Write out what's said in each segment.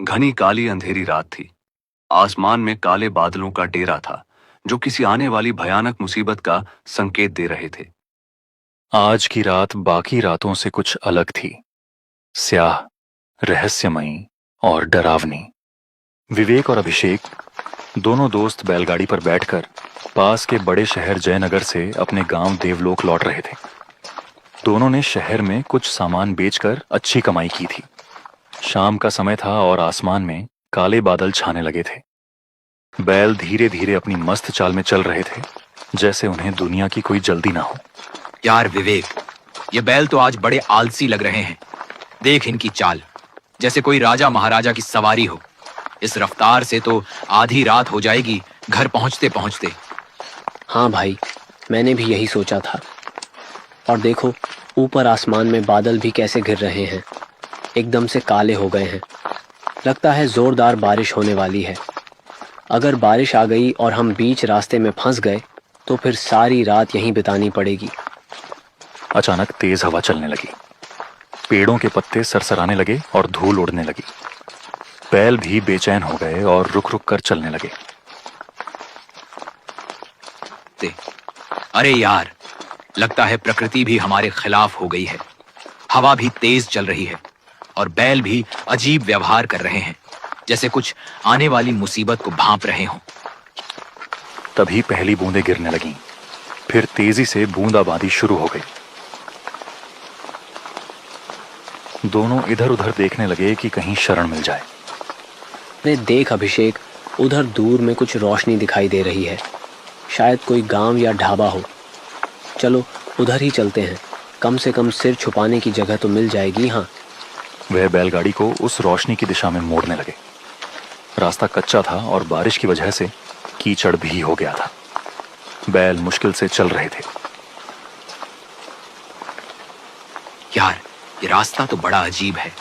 घनी काली अंधेरी रात थी। आसमान में काले बादलों का डेरा था, जो किसी आने वाली भयानक मुसीबत का संकेत दे रहे थे। आज की रात बाकी रातों से कुछ अलग थी। स्याह, रहस्यमयी और डरावनी। विवेक और अभिषेक दोनों दोस्त बैलगाड़ी पर बैठकर पास के बड़े शहर जयनगर से अपने गांव देवलोक लौट रहे थे। दोनों ने शहर में कुछ सामान बेचकर अच्छी कमाई की थी। शाम का समय था और आसमान में काले बादल छाने लगे थे। बैल धीरे धीरे अपनी मस्त चाल में चल रहे थे, जैसे उन्हें दुनिया की कोई जल्दी ना हो। यार विवेक, ये बैल तो आज बड़े आलसी लग रहे हैं। देख इनकी चाल, जैसे कोई राजा महाराजा की सवारी हो। इस रफ्तार से तो आधी रात हो जाएगी घर पहुंचते पहुंचते। हाँ भाई, मैंने भी यही सोचा था। और देखो, ऊपर आसमान में बादल भी कैसे घिर रहे हैं, एकदम से काले हो गए हैं। लगता है जोरदार बारिश होने वाली है। अगर बारिश आ गई और हम बीच रास्ते में फंस गए तो फिर सारी रात यहीं बितानी पड़ेगी। अचानक तेज हवा चलने लगी। पेड़ों के पत्ते सरसराने लगे और धूल उड़ने लगी। बैल भी बेचैन हो गए और रुक रुक कर चलने लगे। अरे यार, लगता है प्रकृति भी हमारे खिलाफ हो गई है। हवा भी तेज चल रही है और बैल भी अजीब व्यवहार कर रहे हैं, जैसे कुछ आने वाली मुसीबत को भांप रहे हों। तभी पहली बूंदें गिरने लगीं। फिर तेजी से बूंदाबांदी शुरू हो गई। दोनों इधर उधर देखने लगे कि कहीं शरण मिल जाए। अरे देख अभिषेक, उधर दूर में कुछ रोशनी दिखाई दे रही है। शायद कोई गांव या ढाबा हो। चलो उधर ही चलते हैं, कम से कम सिर छुपाने की जगह तो मिल जाएगी। हाँ। वह बैलगाड़ी को उस रोशनी की दिशा में मोड़ने लगे। रास्ता कच्चा था और बारिश की वजह से कीचड़ भी हो गया था। बैल मुश्किल से चल रहे थे। यार, ये रास्ता तो बड़ा अजीब है।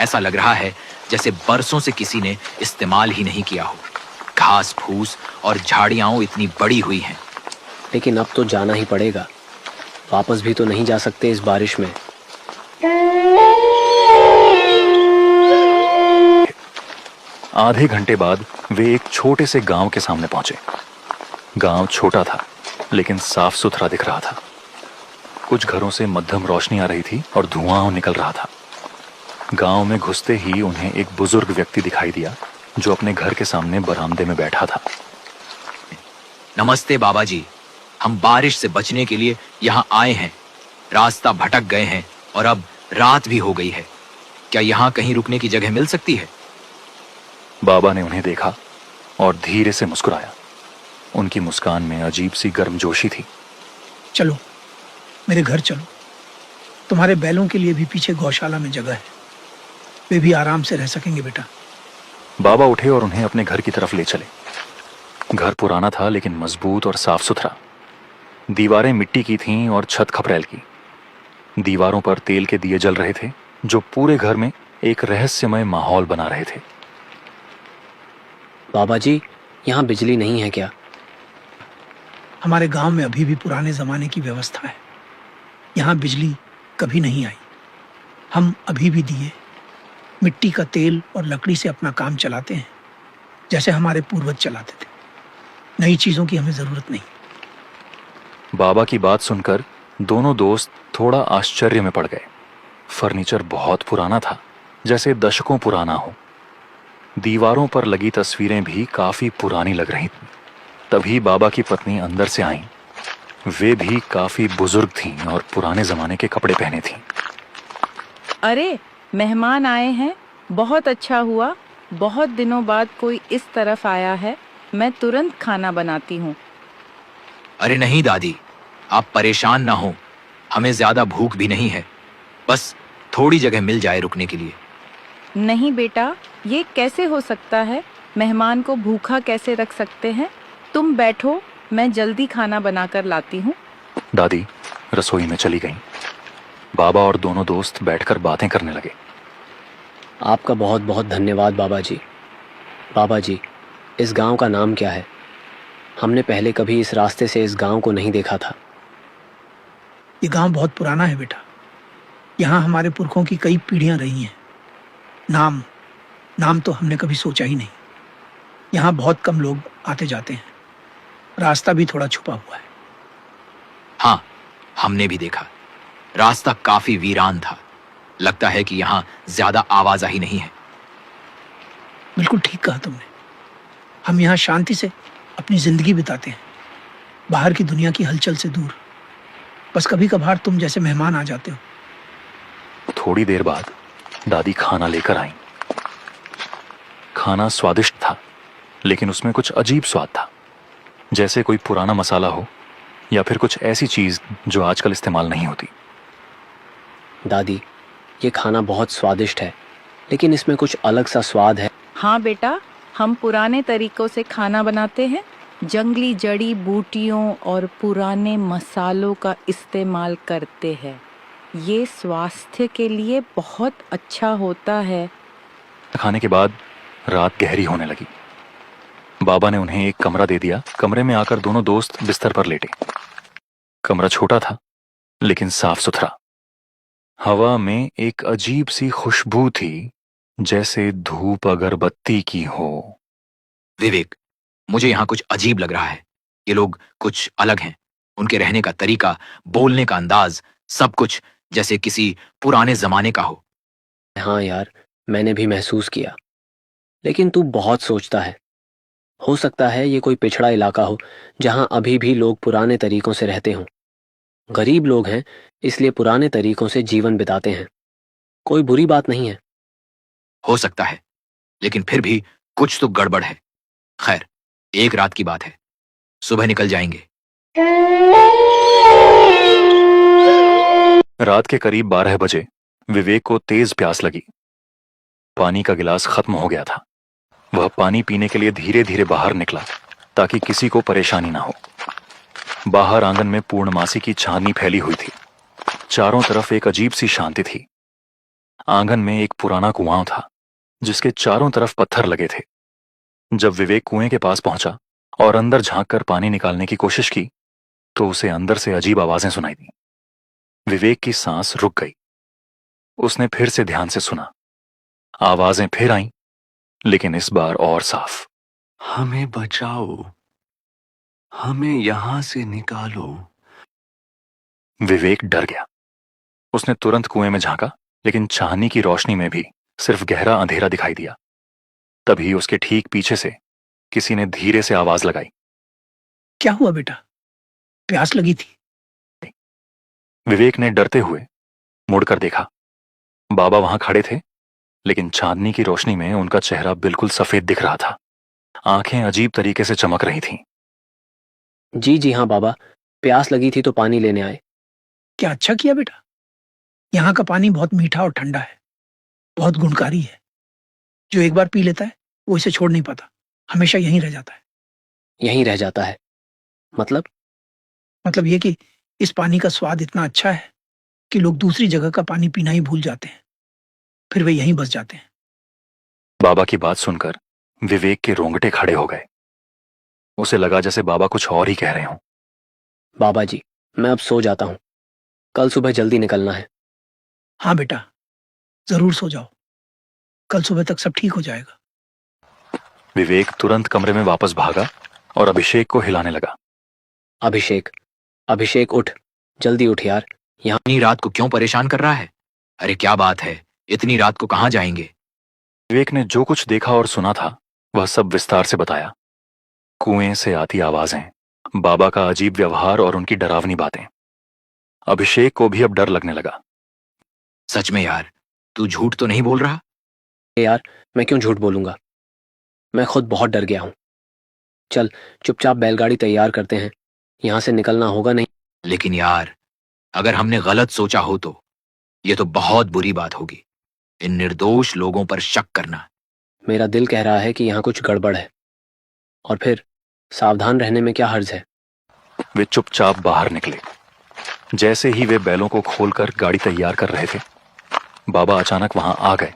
ऐसा लग रहा है जैसे बरसों से किसी ने इस्तेमाल ही नहीं किया हो। घास फूस और झाड़ियां इतनी बड़ी हुई हैं। लेकिन अब तो जाना ही पड़ेगा। वापस भी तो नहीं जा सकते इस बारिश में। आधे घंटे बाद वे एक छोटे से गांव के सामने पहुंचे। गांव छोटा था, लेकिन साफ सुथरा दिख रहा था। कुछ घरों से मध्यम रोशनी आ रही थी और धुआं निकल रहा था। गांव में घुसते ही उन्हें एक बुजुर्ग व्यक्ति दिखाई दिया, जो अपने घर के सामने बरामदे में बैठा था। नमस्ते बाबा जी, हम बारिश से बचने के लिए यहाँ आए हैं। रास्ता भटक गए हैं और अब रात भी हो गई है। क्या यहाँ कहीं रुकने की जगह मिल सकती है? बाबा ने उन्हें देखा और धीरे से मुस्कुराया। उनकी मुस्कान में अजीब सी गर्मजोशी थी। चलो मेरे घर चलो। तुम्हारे बैलों के लिए भी पीछे गौशाला में जगह है, वे भी आराम से रह सकेंगे बेटा। बाबा उठे और उन्हें अपने घर की तरफ ले चले। घर पुराना था, लेकिन मजबूत और साफ सुथरा। दीवारें मिट्टी की थीं और छत खपरेल की। दीवारों पर तेल के दिए जल रहे थे, जो पूरे घर में एक रहस्यमय माहौल बना रहे थे। बाबा जी, यहाँ बिजली नहीं है क्या? हमारे गांव में अभी भी पुराने जमाने की व्यवस्था है। यहाँ बिजली कभी नहीं आई। हम अभी भी दिए, मिट्टी का तेल और लकड़ी से अपना काम चलाते हैं, जैसे हमारे पूर्वज चलाते थे। नई चीजों की हमें जरूरत नहीं। बाबा की बात सुनकर दोनों दोस्त थोड़ा आश्चर्य में पड़ गए। फर्नीचर बहुत पुराना था, जैसे दशकों पुराना हो। दीवारों पर लगी तस्वीरें भी काफी पुरानी लग रही थीं। तभी बाबा की पत्नी अंदर से आईं। वे भी काफी बुजुर्ग थीं और पुराने जमाने के कपड़े पहने थीं। अरे, मेहमान आए हैं, बहुत अच्छा हुआ। बहुत दिनों बाद कोई इस तरफ आया है। मैं तुरंत खाना बनाती हूँ। अरे नहीं दादी, आप परेशान ना हो। हमें ज्यादा भूख भी नहीं है। बस थोड़ी जगह मिल जाए रुकने के लिए। नहीं बेटा, ये कैसे हो सकता है? मेहमान को भूखा कैसे रख सकते हैं? तुम बैठो, मैं जल्दी खाना बनाकर लाती हूँ। दादी रसोई में चली गईं। बाबा और दोनों दोस्त बैठकर बातें करने लगे। आपका बहुत बहुत धन्यवाद बाबा जी। बाबा जी, इस गांव का नाम क्या है? हमने पहले कभी इस रास्ते से इस गांव को नहीं देखा था। ये गांव बहुत पुराना है बेटा। यहाँ हमारे पुरखों की कई पीढ़ियां रही हैं। नाम नाम तो हमने कभी सोचा ही नहीं। यहाँ बहुत कम लोग आते जाते हैं, रास्ता भी थोड़ा छुपा हुआ है। हाँ, हमने भी देखा। रास्ता काफी वीरान था। लगता है कि यहाँ ज्यादा आवाजाही नहीं है। बिल्कुल ठीक कहा तुमने। हम यहाँ शांति से अपनी जिंदगी बिताते हैं, बाहर की दुनिया की हलचल से दूर। बस कभी कभार तुम जैसे मेहमान आ जाते हो। थोड़ी देर बाद दादी खाना लेकर आई। खाना स्वादिष्ट था, लेकिन उसमें कुछ अजीब स्वाद था, जैसे कोई पुराना मसाला हो या फिर कुछ ऐसी चीज जो आजकल इस्तेमाल नहीं होती। दादी, ये खाना बहुत स्वादिष्ट है, लेकिन इसमें कुछ अलग सा स्वाद है। हाँ बेटा, हम पुराने तरीकों से खाना बनाते हैं। जंगली जड़ी बूटियों और पुराने मसालों का इस्तेमाल करते हैं। ये स्वास्थ्य के लिए बहुत अच्छा होता है। खाने के बाद रात गहरी होने लगी। बाबा ने उन्हें एक कमरा दे दिया। कमरे में आकर दोनों दोस्त बिस्तर पर लेटे। कमरा छोटा था, लेकिन साफ सुथरा। हवा में एक अजीब सी खुशबू थी, जैसे धूप अगरबत्ती की हो। विवेक, मुझे यहाँ कुछ अजीब लग रहा है। ये लोग कुछ अलग हैं। उनके रहने का तरीका, बोलने का अंदाज, सब कुछ जैसे किसी पुराने जमाने का हो। हाँ यार, मैंने भी महसूस किया। लेकिन तू बहुत सोचता है। हो सकता है ये कोई पिछड़ा इलाका हो, जहाँ अभी भी लोग पुराने तरीकों से रहते हों। गरीब लोग हैं, इसलिए पुराने तरीकों से जीवन बिताते हैं। कोई बुरी बात नहीं है। हो सकता है, लेकिन फिर भी कुछ तो गड़बड़ है। खैर, एक रात की बात है। सुबह निकल जाएंगे। रात के करीब 12 बजे विवेक को तेज प्यास लगी। पानी का गिलास खत्म हो गया था। वह पानी पीने के लिए धीरे धीरे बाहर निकला, ताकि किसी को परेशानी ना हो। बाहर आंगन में पूर्णमासी की चांदनी फैली हुई थी। चारों तरफ एक अजीब सी शांति थी। आंगन में एक पुराना कुआं था, जिसके चारों तरफ पत्थर लगे थे। जब विवेक कुएं के पास पहुंचा और अंदर झांककर पानी निकालने की कोशिश की, तो उसे अंदर से अजीब आवाजें सुनाई दी। विवेक की सांस रुक गई। उसने फिर से ध्यान से सुना। आवाजें फिर आईं, लेकिन इस बार और साफ। हमें बचाओ, हमें यहां से निकालो। विवेक डर गया। उसने तुरंत कुएं में झांका, लेकिन चांदनी की रोशनी में भी सिर्फ गहरा अंधेरा दिखाई दिया। तभी उसके ठीक पीछे से किसी ने धीरे से आवाज लगाई। क्या हुआ बेटा, प्यास लगी थी? विवेक ने डरते हुए मुड़कर देखा। बाबा वहां खड़े थे, लेकिन चांदनी की रोशनी में उनका चेहरा बिल्कुल सफेद दिख रहा था। आंखें अजीब तरीके से चमक रही थीं। जी हाँ बाबा, प्यास लगी थी तो पानी लेने आए। क्या अच्छा किया बेटा। यहाँ का पानी बहुत मीठा और ठंडा है, बहुत गुणकारी है। जो एक बार पी लेता है वो इसे छोड़ नहीं पाता, हमेशा यहीं रह जाता है। यहीं रह जाता है? मतलब ये कि इस पानी का स्वाद इतना अच्छा है कि लोग दूसरी जगह का पानी पीना ही भूल जाते हैं, फिर वे यहीं बस जाते हैं। बाबा की बात सुनकर विवेक के रोंगटे खड़े हो गए। उसे लगा जैसे बाबा कुछ और ही कह रहे हों। बाबा जी, मैं अब सो जाता हूँ। कल सुबह जल्दी निकलना है। हाँ बेटा, जरूर सो जाओ, कल सुबह तक सब ठीक हो जाएगा। विवेक तुरंत कमरे में वापस भागा और अभिषेक को हिलाने लगा। अभिषेक, अभिषेक उठ, जल्दी उठ यार। यहाँ इतनी रात को क्यों परेशान कर रहा है? अरे क्या बात है, इतनी रात को कहाँ जाएंगे? विवेक ने जो कुछ देखा और सुना था, वह सब विस्तार से बताया। कुएं से आती आवाजें, बाबा का अजीब व्यवहार और उनकी डरावनी बातें। अभिषेक को भी अब डर लगने लगा। सच में यार, तू झूठ तो नहीं बोल रहा? यार, मैं क्यों झूठ बोलूंगा। मैं खुद बहुत डर गया हूँ। चल चुपचाप बैलगाड़ी तैयार करते हैं, यहाँ से निकलना होगा नहीं। लेकिन यार, अगर हमने गलत सोचा हो तो ये तो बहुत बुरी बात होगी। इन निर्दोष लोगों पर शक करना। मेरा दिल कह रहा है कि यहाँ कुछ गड़बड़ है, और फिर सावधान रहने में क्या हर्ज है। वे चुपचाप बाहर निकले। जैसे ही वे बैलों को खोलकर गाड़ी तैयार कर रहे थे, बाबा अचानक वहां आ गए।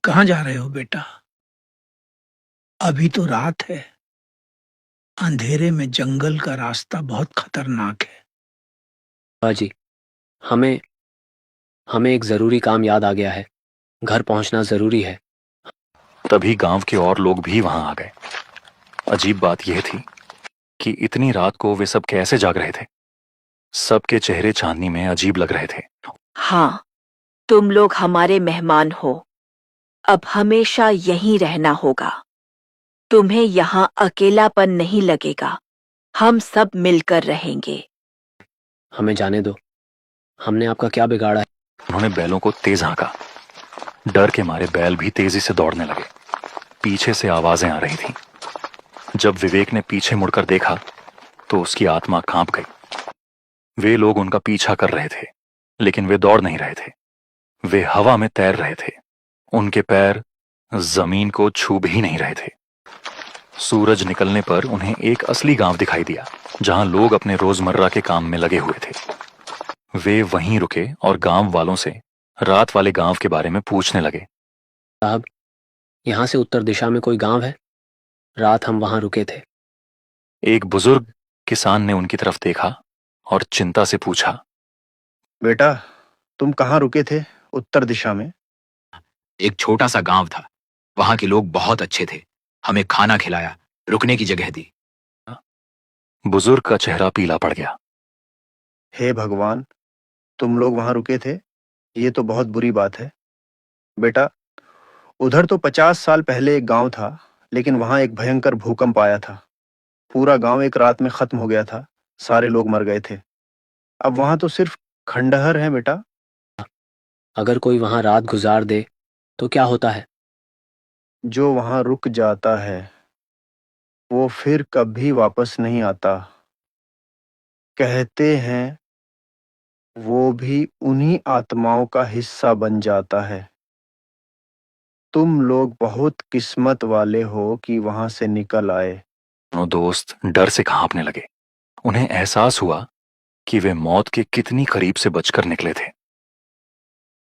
कहाँ जा रहे हो बेटा? अभी तो रात है, अंधेरे में जंगल का रास्ता बहुत खतरनाक है। बाजी, हमें एक जरूरी काम याद आ गया है। घर पहुंचना जरूरी है। तभी गांव के और लोग भी वहां आ गए। अजीब बात यह थी कि इतनी रात को वे सब कैसे जाग रहे थे। सबके चेहरे चांदनी में अजीब लग रहे थे। हाँ, तुम लोग हमारे मेहमान हो। अब हमेशा यहीं रहना होगा। तुम्हें यहाँ अकेलापन नहीं लगेगा। हम सब मिलकर रहेंगे। हमें जाने दो, हमने आपका क्या बिगाड़ा है? उन्होंने बैलों को तेज हाँका। डर के मारे बैल भी तेजी से दौड़ने लगे। पीछे से आवाजें आ रही थीं। जब विवेक ने पीछे मुड़कर देखा तो उसकी आत्मा कांप गई। वे लोग उनका पीछा कर रहे थे, लेकिन वे दौड़ नहीं रहे थे। वे हवा में तैर रहे थे। उनके पैर जमीन को छू भी नहीं रहे थे। सूरज निकलने पर उन्हें एक असली गांव दिखाई दिया, जहां लोग अपने रोजमर्रा के काम में लगे हुए थे। वे वहीं रुके और गांव वालों से रात वाले गांव के बारे में पूछने लगे। साहब, यहाँ से उत्तर दिशा में कोई गांव है? रात हम वहां रुके थे। एक बुजुर्ग किसान ने उनकी तरफ देखा और चिंता से पूछा, बेटा, तुम कहाँ रुके थे उत्तर दिशा में? एक छोटा सा गांव था। वहां के लोग बहुत अच्छे थे। हमें खाना खिलाया, रुकने की जगह दी। बुजुर्ग का चेहरा पीला पड़ गया। हे भगवान, तुम लोग वहां रुके थे? ये तो बहुत बुरी बात है। बेटा, उधर तो 50 साल पहले एक गांव था, लेकिन वहां एक भयंकर भूकंप आया था। पूरा गांव एक रात में खत्म हो गया था। सारे लोग मर गए थे। अब वहां तो सिर्फ खंडहर है बेटा। अगर कोई वहां रात गुजार दे तो क्या होता है? जो वहां रुक जाता है वो फिर कभी वापस नहीं आता। कहते हैं वो भी उन्हीं आत्माओं का हिस्सा बन जाता है। तुम लोग बहुत किस्मत वाले हो कि वहां से निकल आए। दोनों दोस्त डर से कांपने लगे। उन्हें एहसास हुआ कि वे मौत के कितनी करीब से बचकर निकले थे।